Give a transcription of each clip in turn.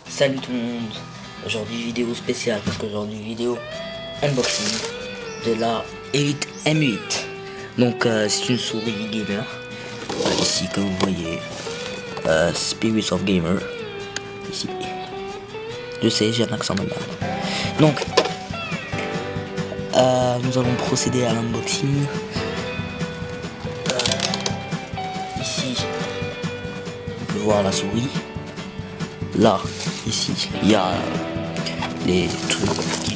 Salut tout le monde. Aujourd'hui vidéo spéciale parce qu'aujourd'hui vidéo unboxing de la Elite M8. Donc c'est une souris gamer. Ici comme vous voyez Spirits of Gamer. Ici. Je sais, j'ai un accent de merde. Donc nous allons procéder à l'unboxing. Ici on peut voir la souris. Là, ici, il y a les trucs qui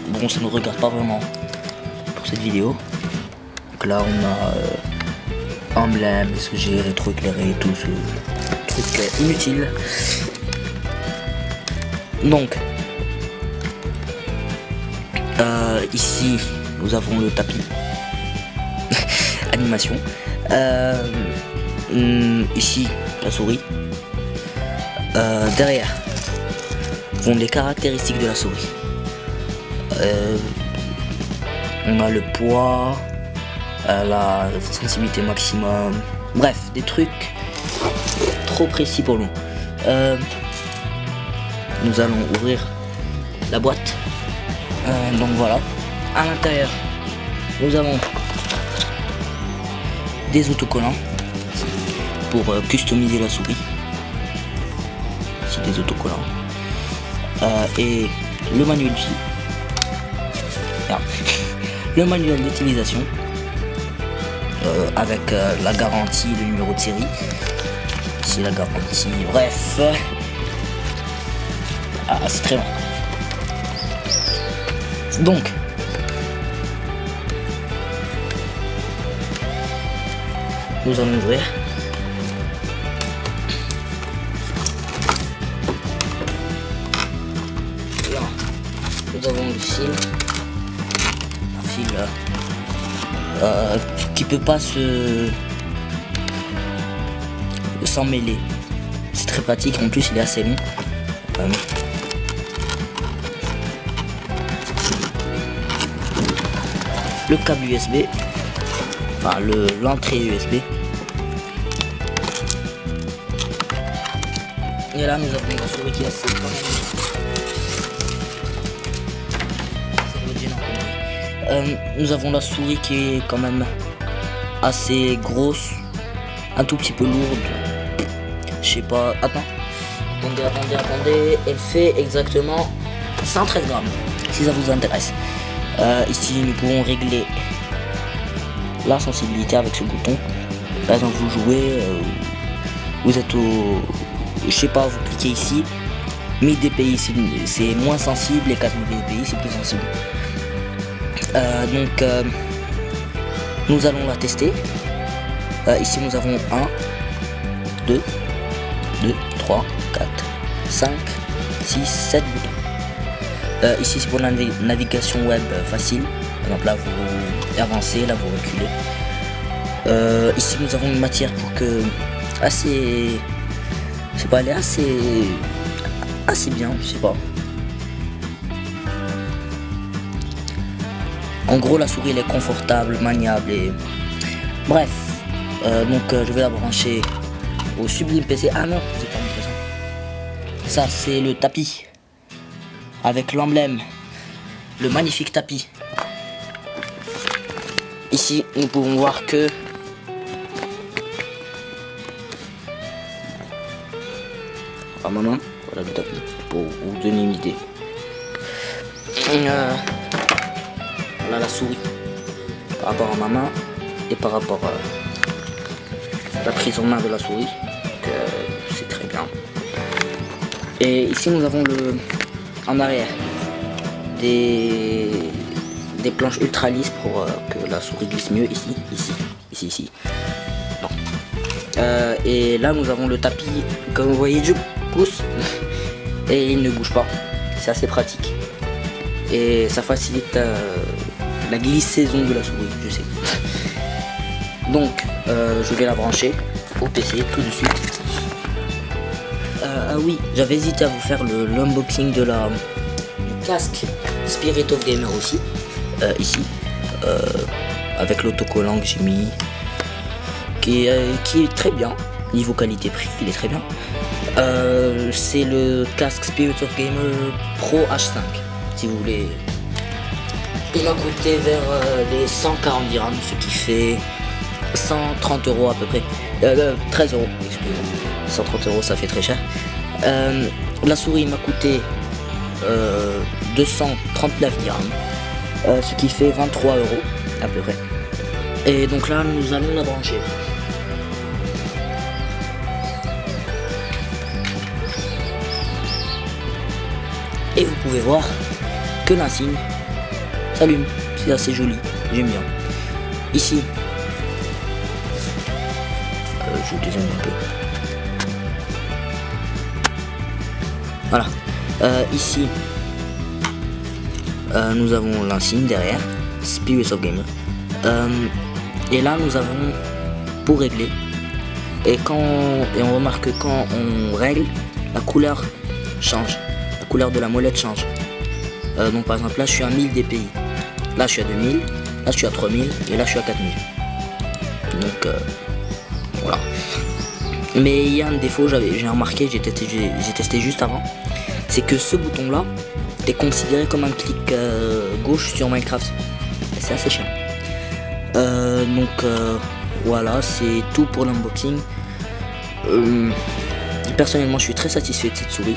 bon, ça ne nous regarde pas vraiment pour cette vidéo. Donc là, on a emblème, SG, rétroéclairé, tout ce truc inutile. Donc, ici, nous avons le tapis animation. Ici, la souris. Derrière vont les caractéristiques de la souris. On a le poids, la sensibilité maximum, bref, des trucs trop précis pour nous. Nous allons ouvrir la boîte. Donc voilà, à l'intérieur nous avons des autocollants pour customiser la souris. Des autocollants et le manuel le manuel d'utilisation avec la garantie, le numéro de série, ici la garantie, bref, c'est très long. Donc nous allons ouvrir. Nous avons le fil, un fil qui peut pas s'en mêler. C'est très pratique, en plus il est assez long. Le câble USB, enfin l'entrée USB. Et là nous avons une souris qui est assez nous avons la souris qui est quand même assez grosse, un tout petit peu lourde. Je sais pas. Attendez. Elle fait exactement 113 grammes, si ça vous intéresse. Ici, nous pouvons régler la sensibilité avec ce bouton. Par exemple, vous jouez, vous êtes au, je sais pas, vous cliquez ici. 1000 dpi c'est moins sensible et 4000 dpi c'est plus sensible. Donc nous allons la tester. Ici nous avons 1, 2, 3, 4, 5, 6, 7 boutons. Ici c'est pour la navigation web facile. Par exemple là vous avancez, là vous reculez. Ici nous avons une matière pour que assez, je sais pas, elle est assez bien, je sais pas. En gros, la souris elle est confortable, maniable et bref. Donc je vais la brancher au Sublime PC. Ah non, j'ai pas montré ça. Ça c'est le tapis avec l'emblème, le magnifique tapis. Ici, nous pouvons voir que voilà le tapis pour vous donner une idée. Là la souris par rapport à ma main et par rapport à la prise en main de la souris, c'est très bien. Et ici nous avons en arrière des planches ultra lisses pour que la souris glisse mieux. Ici. Bon. Et là nous avons le tapis, comme vous voyez je pousse et il ne bouge pas, c'est assez pratique et ça facilite la glissaison de la souris, je sais. Donc je vais la brancher au PC tout de suite. Ah oui, j'avais hésité à vous faire l'unboxing du casque Spirit of Gamer aussi, ici, avec l'autocollant que j'ai mis, qui est très bien, niveau qualité-prix, il est très bien. C'est le casque Spirit of Gamer Pro H5 si vous voulez. Il m'a coûté vers les 140 dirhams, ce qui fait 130 € à peu près. 13 €, excusez-moi. 130 € ça fait très cher. La souris m'a coûté 239 dirhams, ce qui fait 23 € à peu près. Et donc là nous allons la brancher. Et vous pouvez voir que l'insigne s'allume, c'est assez joli, j'aime bien. Ici, je vous dézoome un peu. Voilà, ici, nous avons l'insigne derrière, Spirit of Gamer. Et là, nous avons pour régler. Et on remarque que quand on règle, la couleur change. La couleur de la molette change. Donc par exemple là je suis à 1000 dpi, là je suis à 2000, là je suis à 3000 et là je suis à 4000. Donc voilà. Mais il y a un défaut, j'ai remarqué, j'ai testé juste avant, c'est que ce bouton là est considéré comme un clic gauche sur Minecraft. C'est assez chiant. Voilà, c'est tout pour l'unboxing. Personnellement je suis très satisfait de cette souris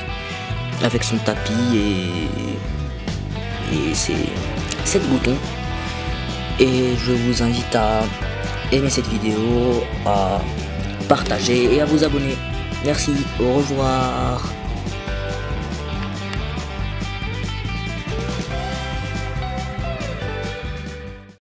avec son tapis et ses 7 boutons. Et je vous invite à aimer cette vidéo, à partager et à vous abonner. Merci, au revoir.